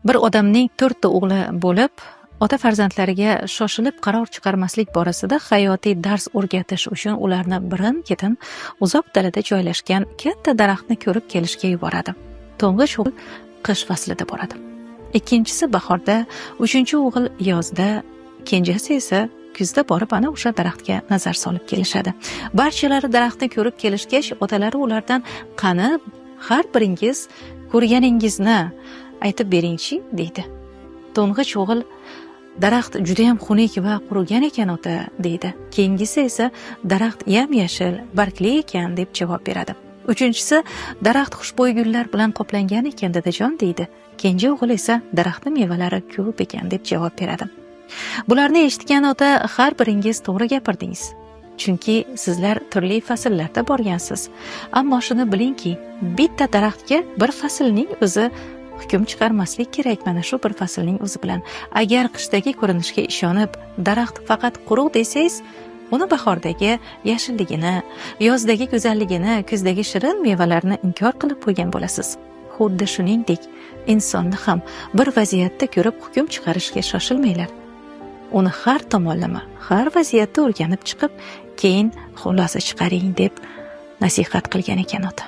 Bir odamning 4 ta o'g'li bo'lib, ota farzandlariga shoshilib qaror chiqarmaslik borasida hayotiy dars o'rgatish uchun ularni birin-ketin uzoq dalada joylashgan katta daraxtni ko'rib kelishga yuboradi. To'ng'ich o'g'il qish faslida boradi. Ikkinchisi bahorda, uchinchi o'g'il yozda, kenjasi esa kuzda borib ana o'sha daraxtga nazar solib kelishadi. Barchalari daraxtni ko'rib kelishgach, otalari ulardan qani har biringiz ko'rganingizni aytib beringchi deydi. To'ng'ich o'g'il daraxt juda ham xunuk va qurigan ekan ota deydi. Keyingisi esa daraxt yam-yashil, bargli ekan deb javob beradi. Uchinchisi daraxt xushbo'y gullar bilan qoplangan ekan dadajon deydi. Kenja o'g'il esa daraxtni mevalari ko'p ekan deb javob beradi. Bularni eshitgan ota har biringiz to'g'ri gapirdingiz. Chunki sizlar turli fasllarda borgansiz. Ammo shuni bilingki, bitta daraxtga bir faslning o'zi hukm chiqarmaslik kerak. Mana shu bir faslning o'zi bilan. Agar qishdagi ko'rinishga ishonib, daraxt faqat quruq desangiz, uni bahordagi yashilligini, yozdagi go'zalligini, kuzdagi shirin mevalarni inkor qilib qo'ygan bo'lasiz. Xuddi shuningdek, insonni ham bir vaziyatda ko'rib hukm chiqarishga shoshilmanglar. Uni har tomonlama, har vaziyatda o'rganib chiqib, keyin xulosa chiqaring deb nasihat qilgan ekan ota.